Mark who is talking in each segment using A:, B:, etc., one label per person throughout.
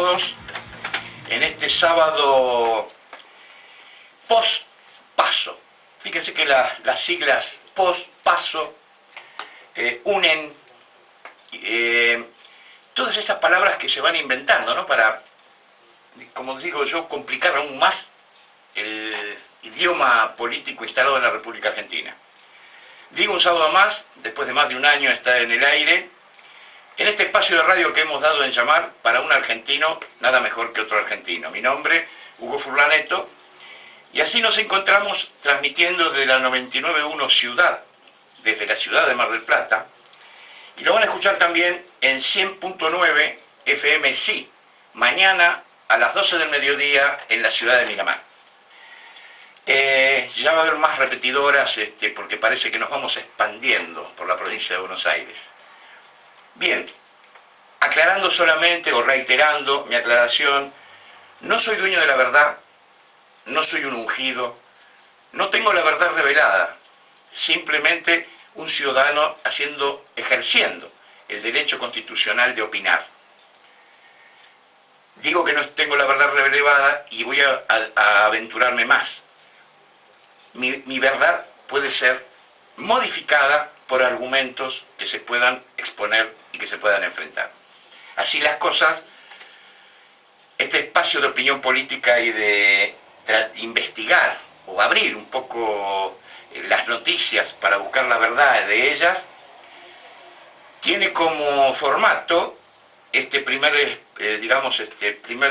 A: todos en este sábado post-paso. Fíjense que las siglas post-paso unen todas esas palabras que se van inventando, ¿no? Para, como digo yo, complicar aún más el idioma político instalado en la República Argentina. Digo un sábado más, después de más de un año de estar en el aire, en este espacio de radio que hemos dado en llamar para un argentino, nada mejor que otro argentino. Mi nombre, Hugo Furlaneto, y así nos encontramos transmitiendo desde la 99.1 Ciudad, desde la ciudad de Mar del Plata, y lo van a escuchar también en 100.9 FM Sí, mañana a las 12 del mediodía en la ciudad de Miramar. Ya va a haber más repetidoras porque parece que nos vamos expandiendo por la provincia de Buenos Aires. Bien, aclarando solamente o reiterando mi aclaración, no soy dueño de la verdad, no soy un ungido, no tengo la verdad revelada, simplemente un ciudadano ejerciendo el derecho constitucional de opinar. Digo que no tengo la verdad revelada y voy a aventurarme más. Mi verdad puede ser modificada por argumentos que se puedan exponer y que se puedan enfrentar. Así las cosas, este espacio de opinión política y de investigar o abrir un poco las noticias para buscar la verdad de ellas, tiene como formato este primer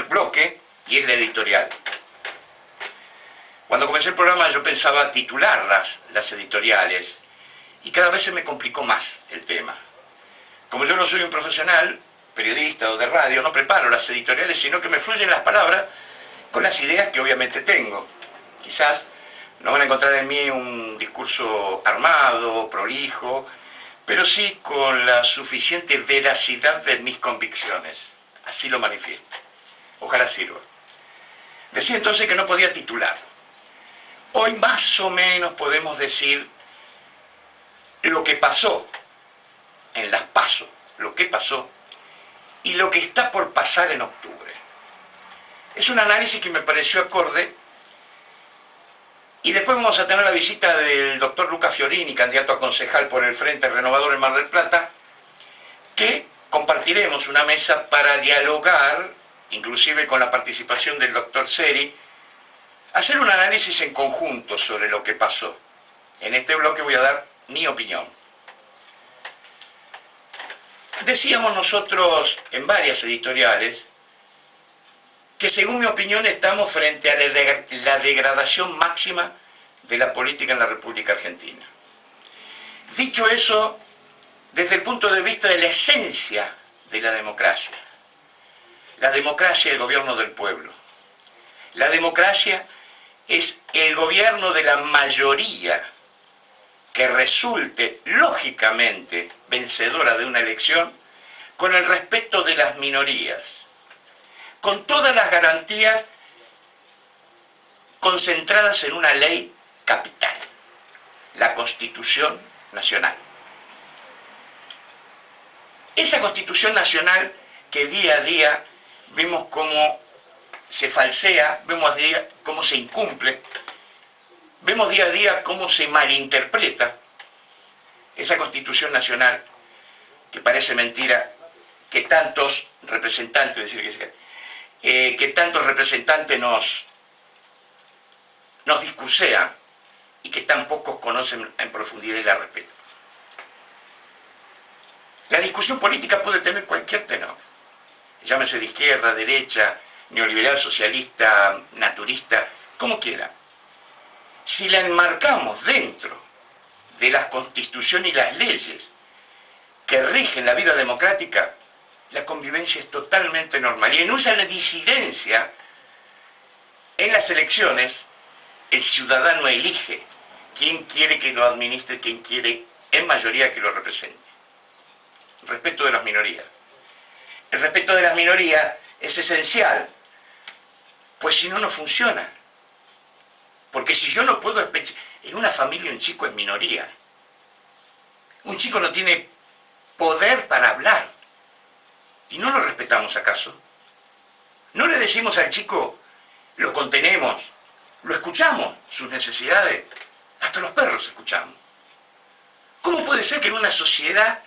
A: bloque, y es la editorial. Cuando comencé el programa yo pensaba titular las editoriales y cada vez se me complicó más el tema. Como yo no soy un profesional, periodista o de radio, no preparo las editoriales, sino que me fluyen las palabras con las ideas que obviamente tengo. Quizás no van a encontrar en mí un discurso armado, prolijo, pero sí con la suficiente veracidad de mis convicciones. Así lo manifiesto. Ojalá sirva. Decía entonces que no podía titular. Hoy más o menos podemos decir lo que pasó en las PASO, lo que pasó y lo que está por pasar en octubre. Es un análisis que me pareció acorde y después vamos a tener la visita del doctor Luca Fiorini, candidato a concejal por el Frente Renovador en Mar del Plata, que compartiremos una mesa para dialogar, inclusive con la participación del doctor Seri, hacer un análisis en conjunto sobre lo que pasó. En este bloque voy a dar mi opinión. Decíamos nosotros en varias editoriales que según mi opinión estamos frente a la degradación máxima de la política en la República Argentina. Dicho eso, desde el punto de vista de la esencia de la democracia es el gobierno del pueblo. La democracia es el gobierno de la mayoría que resulte lógicamente vencedora de una elección con el respeto de las minorías, con todas las garantías concentradas en una ley capital, la Constitución Nacional. Esa Constitución Nacional que día a día vemos cómo se falsea, vemos día a día cómo se incumple, vemos día a día cómo se malinterpreta, esa Constitución Nacional que parece mentira, que tantos representantes, nos discursean y que tan pocos conocen en profundidad y la respetan. La discusión política puede tener cualquier tenor, llámese de izquierda, derecha, neoliberal, socialista, naturista, como quiera. Si la enmarcamos dentro de la Constitución y las leyes que rigen la vida democrática, la convivencia es totalmente normal. Y en usa la disidencia, en las elecciones, el ciudadano elige quién quiere que lo administre, quién quiere en mayoría que lo represente. El respeto de las minorías. El respeto de las minorías es esencial, pues si no, no funciona. Porque si yo no puedo... En una familia un chico es minoría. Un chico no tiene poder para hablar. ¿Y no lo respetamos acaso? No le decimos al chico, lo contenemos, lo escuchamos, sus necesidades, hasta los perros escuchamos. ¿Cómo puede ser que en una sociedad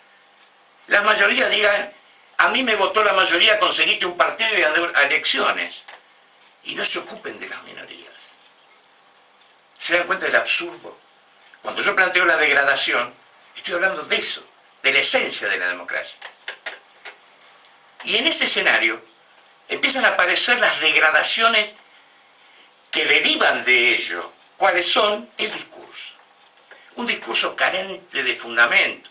A: la mayoría digan, a mí me votó la mayoría, conseguiste un partido y a elecciones, y no se ocupen de las minorías? ¿Se dan cuenta del absurdo? Cuando yo planteo la degradación, estoy hablando de eso, de la esencia de la democracia. Y en ese escenario empiezan a aparecer las degradaciones que derivan de ello. ¿Cuáles son? El discurso. Un discurso carente de fundamento,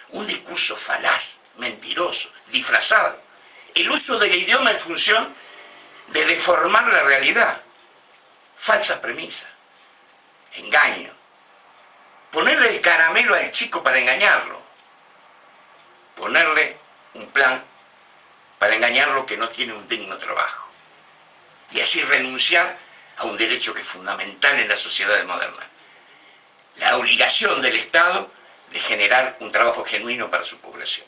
A: un discurso falaz, mentiroso, disfrazado. El uso del idioma en función de deformar la realidad. Falsa premisa, engaño. Ponerle el caramelo al chico para engañarlo. Ponerle un plan para engañarlo que no tiene un digno trabajo. Y así renunciar a un derecho que es fundamental en la sociedad moderna. La obligación del Estado de generar un trabajo genuino para su población.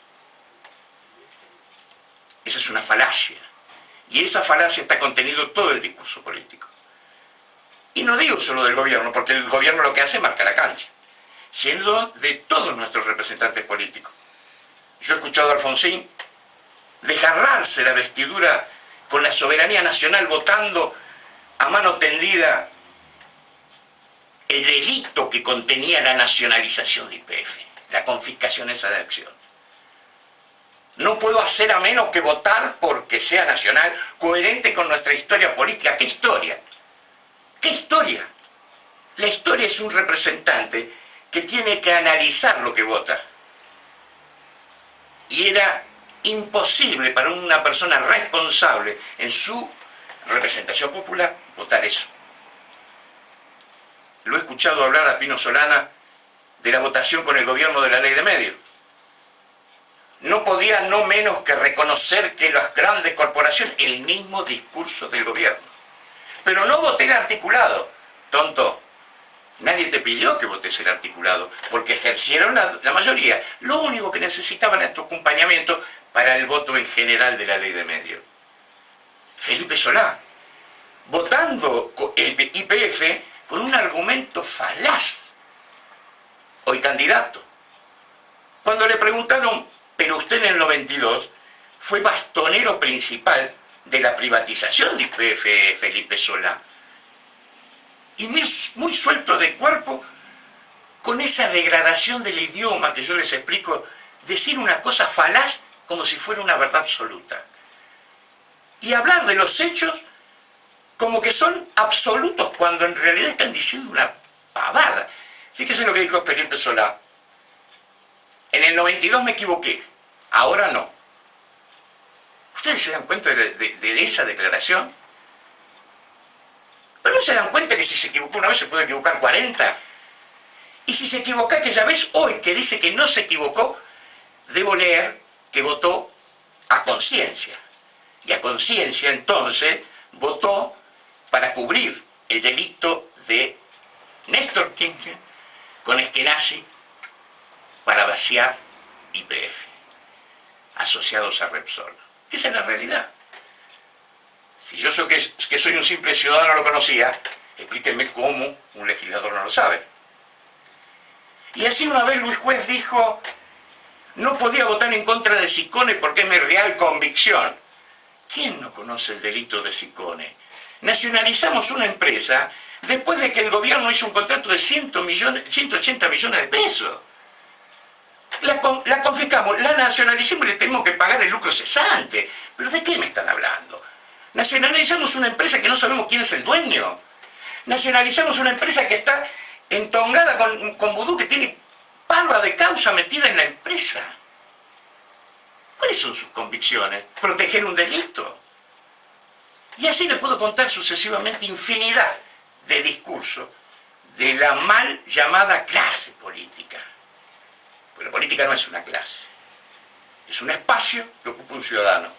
A: Esa es una falacia. Y esa falacia está contenido en todo el discurso político. Y no digo solo del gobierno, porque el gobierno lo que hace es marcar la cancha, siendo de todos nuestros representantes políticos. Yo he escuchado a Alfonsín desgarrarse la vestidura con la soberanía nacional votando a mano tendida el delito que contenía la nacionalización de YPF, la confiscación esa de acción. No puedo hacer a menos que votar porque sea nacional, coherente con nuestra historia política. ¿Qué historia? ¿Qué historia? La historia es un representante que tiene que analizar lo que vota. Y era imposible para una persona responsable en su representación popular votar eso. Lo he escuchado hablar a Pino Solana de la votación con el gobierno de la ley de medios. No podía no menos que reconocer que las grandes corporaciones, el mismo discurso del gobierno. Pero no voté el articulado. Tonto, nadie te pidió que votes el articulado, porque ejercieron la mayoría. Lo único que necesitaban era tu acompañamiento para el voto en general de la ley de medios. Felipe Solá, votando el YPF con un argumento falaz, hoy candidato. Cuando le preguntaron, pero usted en el 92 fue bastonero principal de la privatización de YPF, Felipe Solá, y muy suelto de cuerpo, con esa degradación del idioma que yo les explico, decir una cosa falaz como si fuera una verdad absoluta. Y hablar de los hechos como que son absolutos cuando en realidad están diciendo una pavada. Fíjense lo que dijo Felipe Solá. En el 92 me equivoqué, ahora no. ¿Ustedes se dan cuenta de esa declaración? Pero no se dan cuenta que si se equivocó una vez se puede equivocar 40. Y si se equivoca aquella vez, hoy que dice que no se equivocó, debo leer que votó a conciencia. Y a conciencia entonces votó para cubrir el delito de Néstor Kirchner con Eskenazi para vaciar YPF, asociados a Repsol. Esa es la realidad. Si yo soy que soy un simple ciudadano lo conocía, explíquenme cómo un legislador no lo sabe. Y así una vez Luis Juez dijo, no podía votar en contra de Sicone porque es mi real convicción. ¿Quién no conoce el delito de Sicone? Nacionalizamos una empresa después de que el gobierno hizo un contrato de 180 millones de pesos. La confiscamos, la nacionalicemos y le tenemos que pagar el lucro cesante. ¿Pero de qué me están hablando? Nacionalizamos una empresa que no sabemos quién es el dueño. Nacionalizamos una empresa que está entongada con vudú, que tiene parva de causa metida en la empresa. ¿Cuáles son sus convicciones? ¿Proteger un delito? Y así le puedo contar sucesivamente infinidad de discursos de la mal llamada clase política. Porque la política no es una clase, es un espacio que ocupa un ciudadano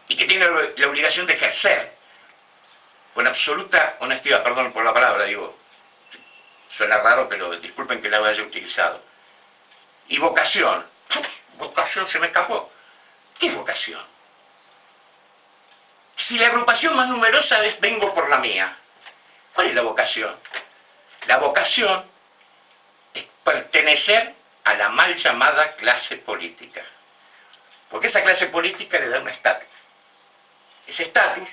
A: y que tiene la obligación de ejercer con absoluta honestidad, perdón por la palabra, digo, suena raro, pero disculpen que la haya utilizado. Y vocación. Vocación se me escapó. ¿Qué es vocación? Si la agrupación más numerosa es vengo por la mía. ¿Cuál es la vocación? La vocación es pertenecer a la mal llamada clase política. Porque esa clase política le da un estatus. Ese estatus,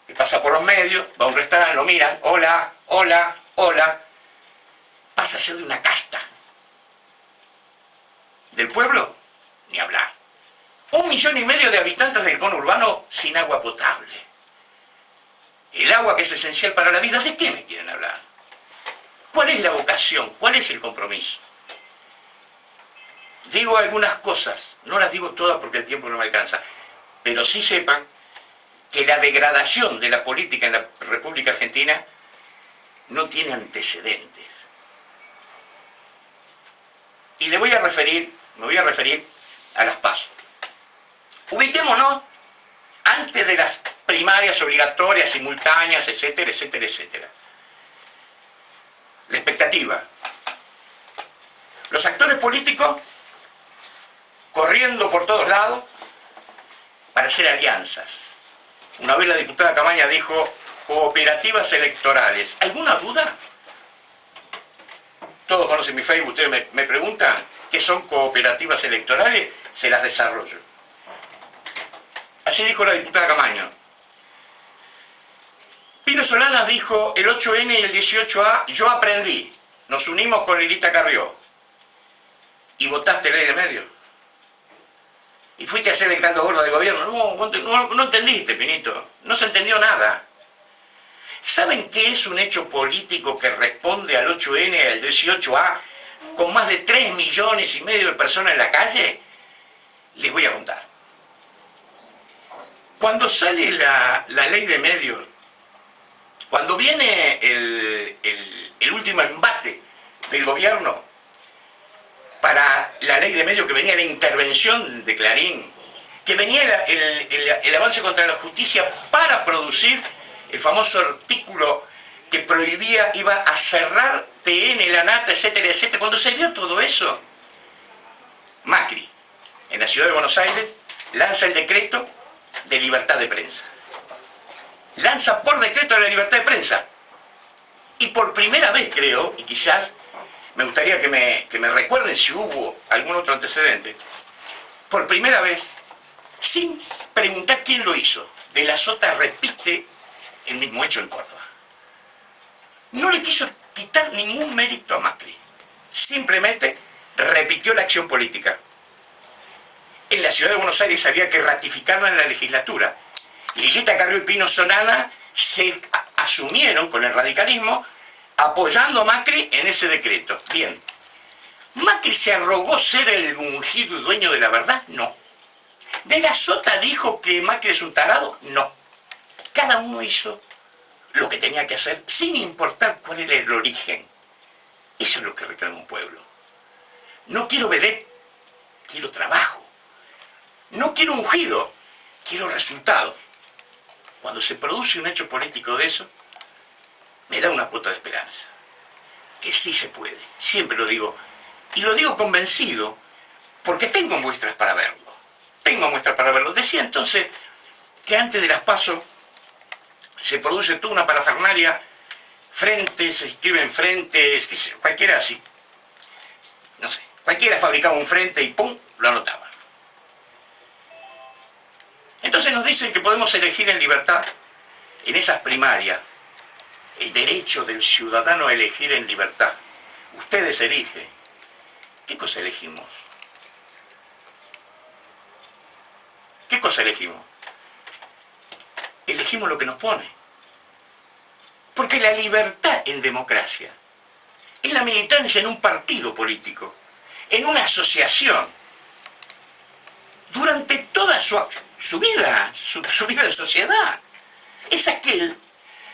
A: que pasa por los medios, va a un restaurante, lo miran, hola, hola, hola, pasa a ser de una casta. Del pueblo, ni hablar. 1,5 millones de habitantes del conurbano sin agua potable. El agua que es esencial para la vida, ¿de qué me quieren hablar? ¿Cuál es la vocación? ¿Cuál es el compromiso? Digo algunas cosas, no las digo todas porque el tiempo no me alcanza, pero sí sepan que la degradación de la política en la República Argentina no tiene antecedentes. Y me voy a referir a las PASO. Ubiquémonos antes de las primarias obligatorias, simultáneas, etcétera, etcétera, etcétera. La expectativa. Los actores políticos corriendo por todos lados para hacer alianzas. Una vez la diputada Camaña dijo cooperativas electorales. ¿Alguna duda? Todos conocen mi Facebook, ustedes me preguntan qué son cooperativas electorales, se las desarrollo. Así dijo la diputada Camaño. Pino Solanas dijo el 8N y el 18A, yo aprendí, nos unimos con Lilita Carrió. ¿Y votaste ley de medios? ¿Y fuiste a hacer el caldo gordo del gobierno? No entendiste, Pinito. No se entendió nada. ¿Saben qué es un hecho político que responde al 8N y al 18A con más de 3,5 millones de personas en la calle? Les voy a contar. Cuando sale la ley de medios, cuando viene el último embate del gobierno para la ley de medios, que venía la intervención de Clarín, que venía el avance contra la justicia para producir el famoso artículo que prohibía, iba a cerrar TN, la Nata, etcétera, etcétera. Cuando se vio todo eso, Macri, en la ciudad de Buenos Aires, lanza el decreto de libertad de prensa. Lanza por decreto la libertad de prensa. Y por primera vez, creo, y quizás me gustaría que me recuerden si hubo algún otro antecedente, por primera vez, sin preguntar quién lo hizo, De la Sota repite el mismo hecho en Córdoba. No le quiso quitar ningún mérito a Macri. Simplemente repitió la acción política. En la ciudad de Buenos Aires había que ratificarla en la legislatura. Lilita Carrió y Pino Solanas se asumieron con el radicalismo apoyando a Macri en ese decreto. Bien. ¿Macri se arrogó ser el ungido y dueño de la verdad? No. ¿De la Sota dijo que Macri es un tarado? No. Cada uno hizo lo que tenía que hacer sin importar cuál era el origen. Eso es lo que reclama un pueblo. No quiero vedette, quiero trabajo. No quiero ungido, quiero resultado. Cuando se produce un hecho político de eso, me da una cuota de esperanza. Que sí se puede, siempre lo digo. Y lo digo convencido, porque tengo muestras para verlo. Decía entonces que antes de las PASO se produce toda una parafernalia, frentes, se escriben frentes, cualquiera así. No sé, cualquiera fabricaba un frente y ¡pum!, lo anotaba. Entonces nos dicen que podemos elegir en libertad, en esas primarias, el derecho del ciudadano a elegir en libertad. Ustedes eligen. ¿Qué cosa elegimos? ¿Qué cosa elegimos? Elegimos lo que nos pone. Porque la libertad en democracia es la militancia en un partido político, en una asociación, durante toda su vida en sociedad. Es aquel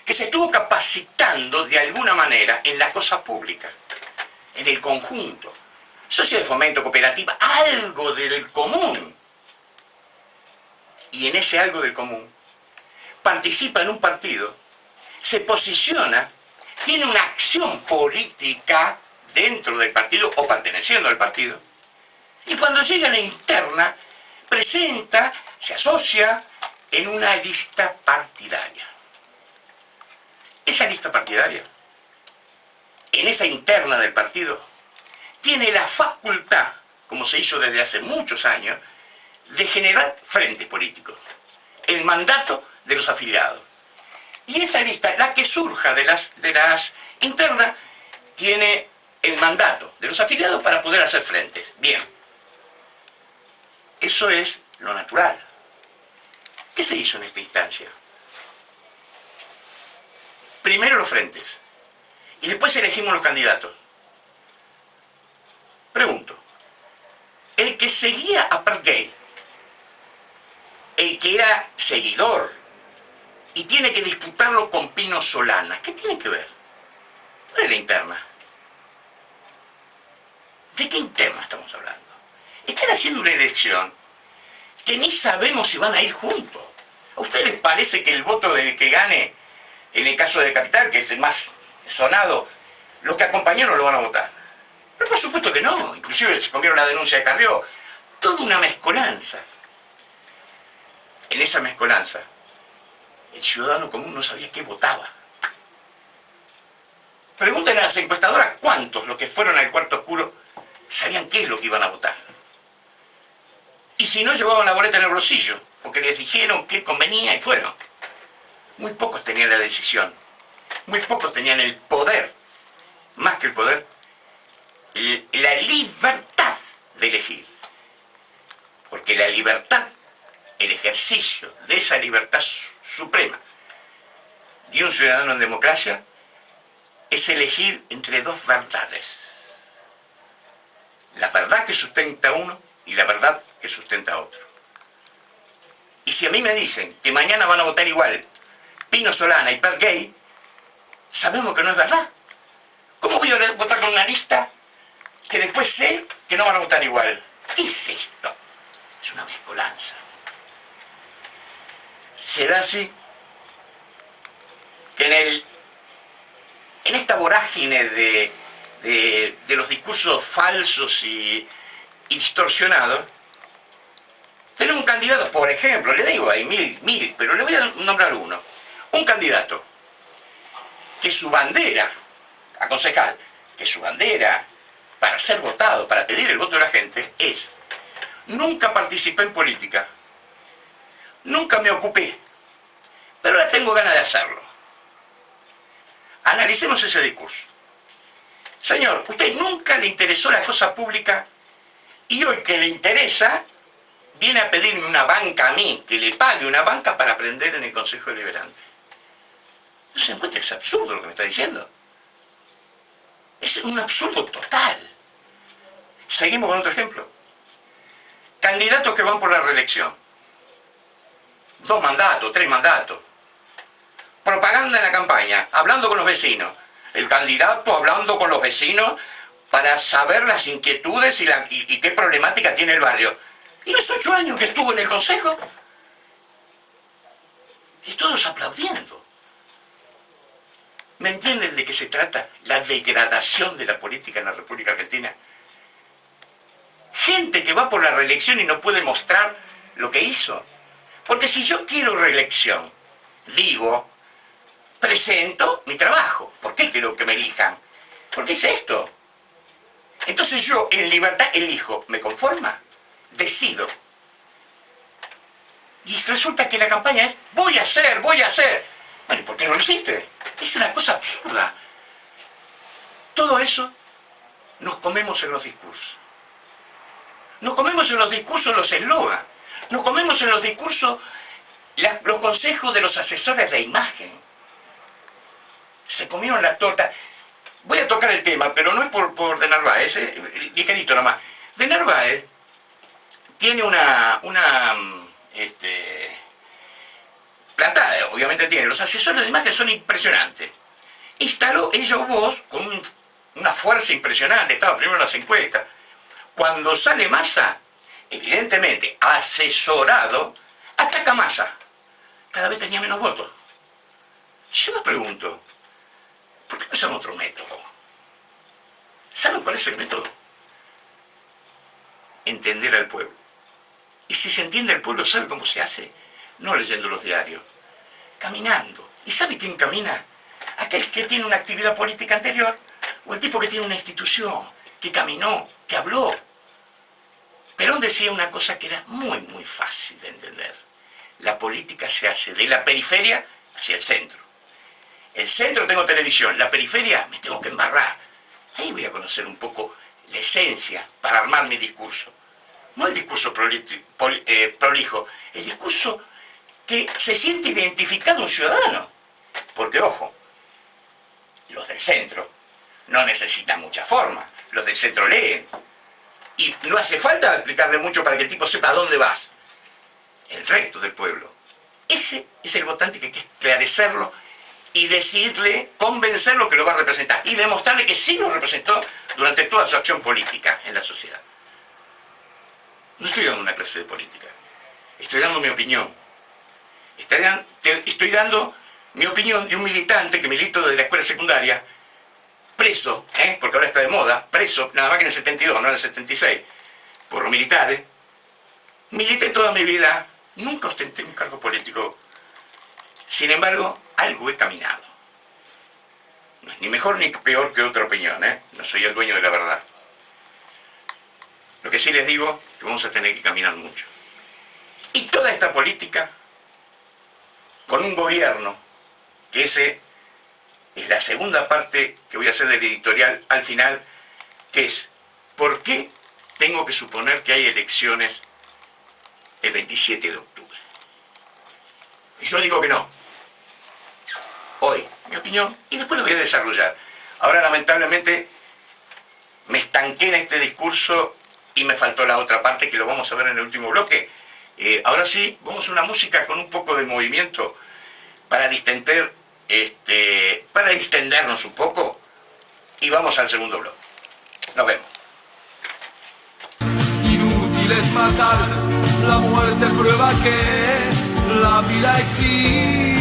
A: que se estuvo capacitando de alguna manera en la cosa pública, en el conjunto. Sociedad de fomento, cooperativa, algo del común. Y en ese algo del común participa en un partido, se posiciona, tiene una acción política dentro del partido o perteneciendo al partido, y cuando llega a la interna, presenta, se asocia en una lista partidaria. Esa lista partidaria, en esa interna del partido, tiene la facultad, como se hizo desde hace muchos años, de generar frentes políticos, el mandato de los afiliados. Y esa lista, la que surja de las internas, tiene el mandato de los afiliados para poder hacer frentes. Bien, eso es lo natural. ¿Qué se hizo en esta instancia? Primero los frentes, y después elegimos los candidatos. Pregunto, el que seguía a Pergay, el que era seguidor, y tiene que disputarlo con Pino Solana, ¿qué tiene que ver? ¿Cuál es la interna? ¿De qué interna estamos hablando? Están haciendo una elección que ni sabemos si van a ir juntos. ¿A ustedes les parece que el voto del que gane, en el caso de Capital, que es el más sonado, los que acompañaron lo van a votar? Pero por supuesto que no. Inclusive se comieron la denuncia de Carrió. Toda una mezcolanza. En esa mezcolanza, el ciudadano común no sabía qué votaba. Pregúntenle a las encuestadoras cuántos, los que fueron al cuarto oscuro, sabían qué es lo que iban a votar. Y si no, llevaban la boleta en el bolsillo, porque les dijeron que convenía y fueron. Muy pocos tenían la decisión. Muy pocos tenían el poder. Más que el poder, la libertad de elegir. Porque la libertad, el ejercicio de esa libertad suprema de un ciudadano en democracia, es elegir entre dos verdades. La verdad que sustenta uno y la verdad que sustenta otro. Y si a mí me dicen que mañana van a votar igual Pino Solana y Pergay, sabemos que no es verdad. ¿Cómo voy a votar con una lista que después sé que no van a votar igual? ¿Qué es esto? Es una mezcolanza. Se da así que en esta vorágine de los discursos falsos y distorsionados, tenemos un candidato, por ejemplo, le digo, hay mil, pero le voy a nombrar uno. Un candidato que su bandera, a concejal, que su bandera para ser votado, para pedir el voto de la gente, es: nunca participé en política, nunca me ocupé, pero ahora tengo ganas de hacerlo. Analicemos ese discurso. Señor, usted nunca le interesó la cosa pública y hoy que le interesa, viene a pedirme una banca a mí, que le pague una banca para aprender en el Consejo Deliberante. ¿No se dan cuenta que es absurdo lo que me está diciendo? Es un absurdo total. Seguimos con otro ejemplo. Candidatos que van por la reelección. 2 mandatos, 3 mandatos. Propaganda en la campaña, hablando con los vecinos. El candidato hablando con los vecinos para saber las inquietudes y qué problemática tiene el barrio. Y los 8 años que estuvo en el Consejo, y todos aplaudiendo. ¿Me entienden de qué se trata? La degradación de la política en la República Argentina. Gente que va por la reelección y no puede mostrar lo que hizo. Porque si yo quiero reelección, digo, presento mi trabajo. ¿Por qué quiero que me elijan? Porque es esto. Entonces yo en libertad elijo, ¿me conforma? Decido. Y resulta que la campaña es, voy a hacer. Bueno, ¿y por qué no lo hiciste? Es una cosa absurda. Todo eso nos comemos en los discursos. Nos comemos en los discursos los eslogans. Nos comemos en los discursos los consejos de los asesores de imagen. Se comieron la torta. Voy a tocar el tema, pero no es por de Narváez, ligerito nomás. De Narváez tiene una plantada, obviamente tiene. Los asesores de imagen son impresionantes. Instaló ella o vos con una fuerza impresionante, estaba primero en las encuestas. Cuando sale Massa, evidentemente asesorado, ataca a Massa. Cada vez tenía menos votos. Yo me pregunto, ¿por qué no usan otro método? ¿Saben cuál es el método? Entender al pueblo. Y si se entiende al pueblo, ¿sabe cómo se hace? no leyendo los diarios, caminando. ¿Y sabe quién camina? Aquel que tiene una actividad política anterior o el tipo que tiene una institución, que caminó, que habló. Perón decía una cosa que era muy, muy fácil de entender. La política se hace de la periferia hacia el centro. El centro tengo televisión, la periferia me tengo que embarrar. Ahí voy a conocer un poco la esencia para armar mi discurso. No el discurso prolijo, el discurso que se siente identificado un ciudadano. Porque, ojo, los del centro no necesitan mucha forma, los del centro leen. Y no hace falta explicarle mucho para que el tipo sepa a dónde vas. El resto del pueblo. Ese es el votante que hay que esclarecerlo y decirle, convencerlo que lo va a representar y demostrarle que sí lo representó durante toda su acción política en la sociedad. No estoy dando una clase de política, estoy dando mi opinión. Estoy dando mi opinión de un militante que milito desde la escuela secundaria, preso, porque ahora está de moda, preso, nada más que en el 72, no en el 76, por los militares. Milité toda mi vida, nunca ostenté un cargo político. Sin embargo, algo he caminado. No es ni mejor ni peor que otra opinión, no soy el dueño de la verdad. Lo que sí les digo es que vamos a tener que caminar mucho. Y toda esta política, con un gobierno, que ese es la segunda parte que voy a hacer del editorial al final, que es, ¿por qué tengo que suponer que hay elecciones el 27 de octubre? Y yo digo que no. Hoy, mi opinión, y después lo voy a desarrollar. Ahora, lamentablemente, me estanqué en este discurso y me faltó la otra parte, que lo vamos a ver en el último bloque. Ahora sí, vamos a una música con un poco de movimiento para distendernos un poco, y vamos al segundo bloque. Nos vemos.
B: Inútil es matar, la muerte prueba que la vida existe.